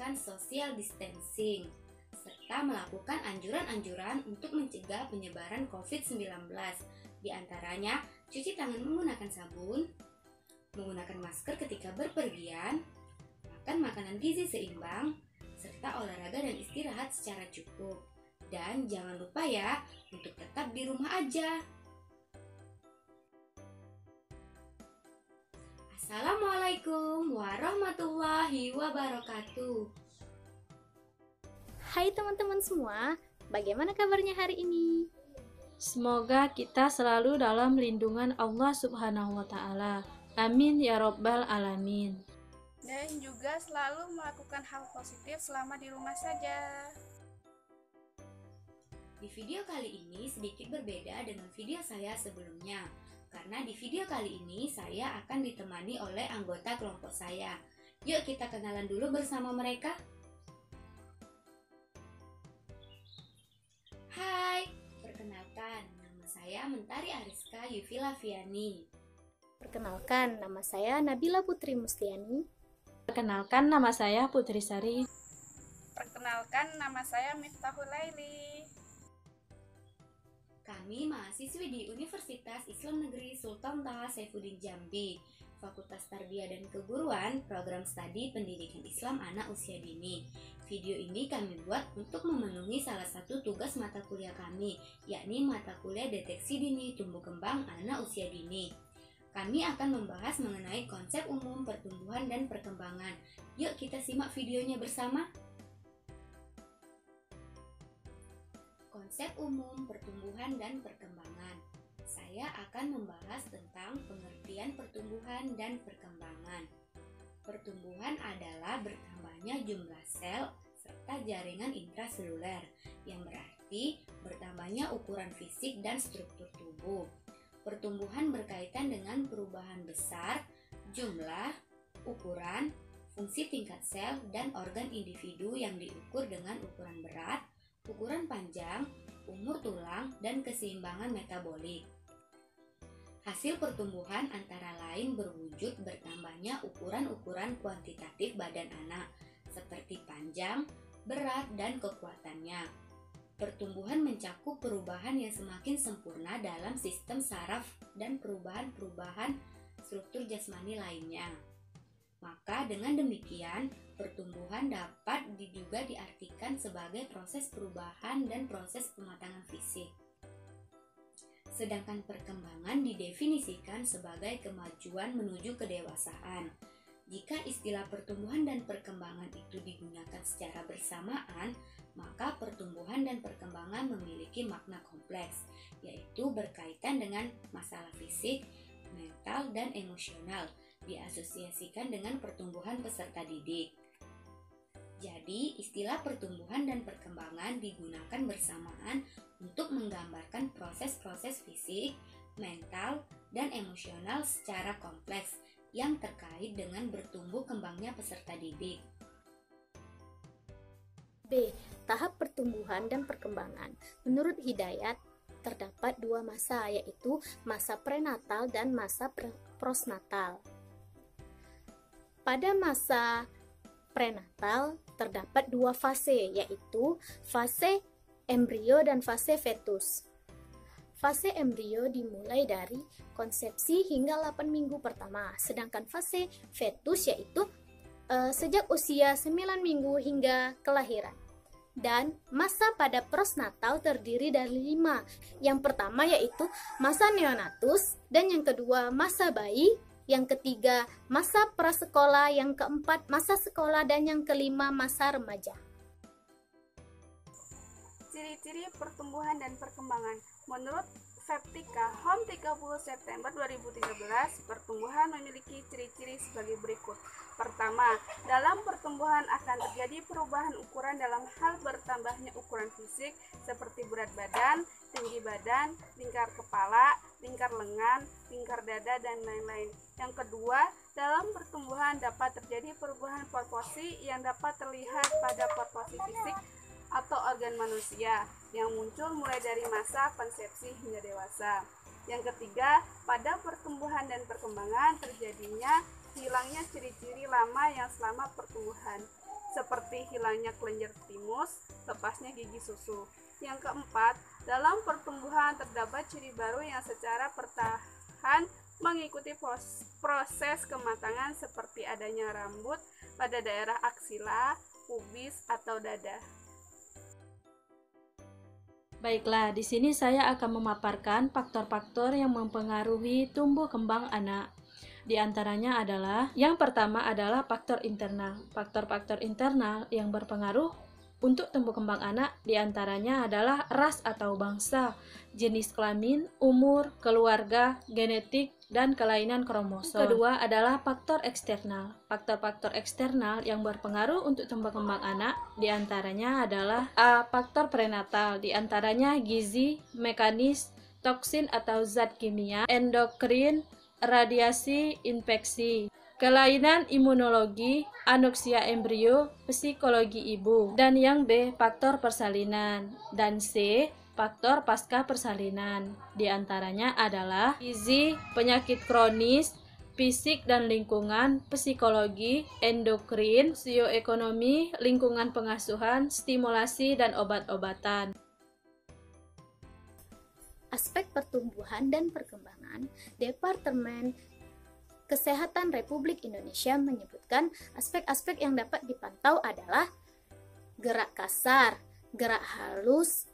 menggunakan social distancing, serta melakukan anjuran-anjuran untuk mencegah penyebaran COVID-19. Di antaranya, cuci tangan menggunakan sabun, menggunakan masker ketika berpergian, makan makanan gizi seimbang, serta olahraga dan istirahat secara cukup. Dan jangan lupa ya, untuk tetap di rumah aja. Assalamualaikum warahmatullahi wabarakatuh. Hai teman-teman semua, bagaimana kabarnya hari ini? Semoga kita selalu dalam lindungan Allah Subhanahu wa Ta'ala. Amin ya Rabbal 'Alamin. Dan juga selalu melakukan hal positif selama di rumah saja. Di video kali ini sedikit berbeda dengan video saya sebelumnya, karena di video kali ini saya akan ditemani oleh anggota kelompok saya. Yuk kita kenalan dulu bersama mereka. Hai, perkenalkan, nama saya Mentari Ariska Yufi Laviani. Perkenalkan, nama saya Nabila Putri Musliani. Perkenalkan, nama saya Putri Sari. Perkenalkan, nama saya Miftahul Laili. Kami mahasiswi di Universitas Islam Negeri Sultan Taha Saifuddin Jambi, Fakultas Tarbiyah dan Keguruan, Program Studi Pendidikan Islam Anak Usia Dini. Video ini kami buat untuk memenuhi salah satu tugas mata kuliah kami, yakni mata kuliah Deteksi Dini Tumbuh Kembang Anak Usia Dini. Kami akan membahas mengenai konsep umum pertumbuhan dan perkembangan. Yuk kita simak videonya bersama. Konsep umum pertumbuhan dan perkembangan. Saya akan membahas tentang pengertian pertumbuhan dan perkembangan. Pertumbuhan adalah bertambahnya jumlah sel serta jaringan intraseluler, yang berarti bertambahnya ukuran fisik dan struktur tubuh. Pertumbuhan berkaitan dengan perubahan besar, jumlah, ukuran, fungsi tingkat sel, dan organ individu yang diukur dengan ukuran berat, ukuran panjang, umur tulang, dan keseimbangan metabolik. Hasil pertumbuhan antara lain berwujud bertambahnya ukuran-ukuran kuantitatif badan anak, seperti panjang, berat, dan kekuatannya. Pertumbuhan mencakup perubahan yang semakin sempurna dalam sistem saraf dan perubahan-perubahan struktur jasmani lainnya. Maka dengan demikian, pertumbuhan dapat juga diartikan sebagai proses perubahan dan proses pematangan fisik. Sedangkan perkembangan didefinisikan sebagai kemajuan menuju kedewasaan. Jika istilah pertumbuhan dan perkembangan itu digunakan secara bersamaan, maka pertumbuhan dan perkembangan memiliki makna kompleks, yaitu berkaitan dengan masalah fisik, mental, dan emosional, diasosiasikan dengan pertumbuhan peserta didik. Jadi, istilah pertumbuhan dan perkembangan digunakan bersamaan untuk menggambarkan proses-proses fisik, mental, dan emosional secara kompleks yang terkait dengan bertumbuh kembangnya peserta didik. B. Tahap pertumbuhan dan perkembangan. Menurut Hidayat, terdapat dua masa, yaitu masa prenatal dan masa postnatal. Pada masa prenatal terdapat dua fase, yaitu fase embrio dan fase fetus. Fase embrio dimulai dari konsepsi hingga 8 minggu pertama, sedangkan fase fetus yaitu sejak usia 9 minggu hingga kelahiran. Dan masa pada postnatal terdiri dari 5. Yang pertama yaitu masa neonatus, dan yang kedua masa bayi, yang ketiga masa prasekolah, yang keempat masa sekolah, dan yang kelima masa remaja. Ciri-ciri pertumbuhan dan perkembangan. Menurut Veptika Home 30 September 2013, pertumbuhan memiliki ciri-ciri sebagai berikut. Pertama, dalam pertumbuhan akan terjadi perubahan ukuran dalam hal bertambahnya ukuran fisik seperti berat badan, tinggi badan, lingkar kepala, lingkar lengan, lingkar dada, dan lain-lain. Yang kedua, dalam pertumbuhan dapat terjadi perubahan proporsi yang dapat terlihat pada proporsi fisik atau organ manusia yang muncul mulai dari masa konsepsi hingga dewasa. Yang ketiga, pada pertumbuhan dan perkembangan terjadinya hilangnya ciri-ciri lama yang selama pertumbuhan, seperti munculnya kelenjar timus, lepasnya gigi susu. Yang keempat, dalam pertumbuhan terdapat ciri baru yang secara perlahan mengikuti proses kematangan seperti adanya rambut pada daerah aksila, pubis, atau dada. Baiklah, di sini saya akan memaparkan faktor-faktor yang mempengaruhi tumbuh kembang anak. Di antaranya adalah, yang pertama adalah faktor internal. Faktor-faktor internal yang berpengaruh untuk tumbuh kembang anak di antaranya adalah ras atau bangsa, jenis kelamin, umur, keluarga, genetik, dan kelainan kromosom. Kedua adalah faktor eksternal. Faktor-faktor eksternal yang berpengaruh untuk tumbuh kembang anak di antaranya adalah A. Faktor prenatal, di antaranya gizi, mekanis, toksin atau zat kimia, endokrin, radiasi, infeksi, kelainan imunologi, anoksia embrio, psikologi ibu. Dan yang B, faktor persalinan. Dan C, faktor pasca persalinan. Di antaranya adalah gizi, penyakit kronis, fisik dan lingkungan, psikologi, endokrin, sosioekonomi, lingkungan pengasuhan, stimulasi, dan obat-obatan. Aspek pertumbuhan dan perkembangan, Departemen Kesehatan Republik Indonesia menyebutkan aspek-aspek yang dapat dipantau adalah gerak kasar, gerak halus,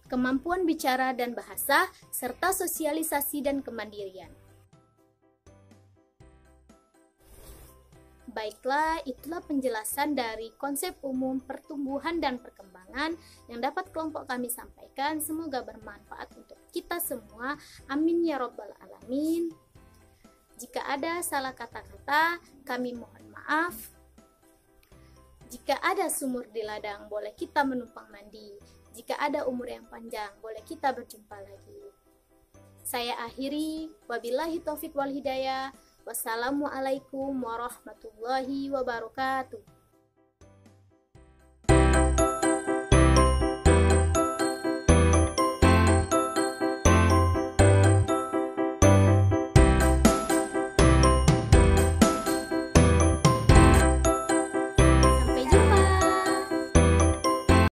kemampuan bicara dan bahasa, serta sosialisasi dan kemandirian. Baiklah, itulah penjelasan dari konsep umum pertumbuhan dan perkembangan yang dapat kelompok kami sampaikan. Semoga bermanfaat untuk kita semua. Amin ya robbal alamin. Jika ada salah kata-kata, kami mohon maaf. Jika ada sumur di ladang, boleh kita menumpang mandi. Jika ada umur yang panjang, boleh kita berjumpa lagi. Saya akhiri, wabillahi taufik wal hidayah. Wassalamualaikum warahmatullahi wabarakatuh.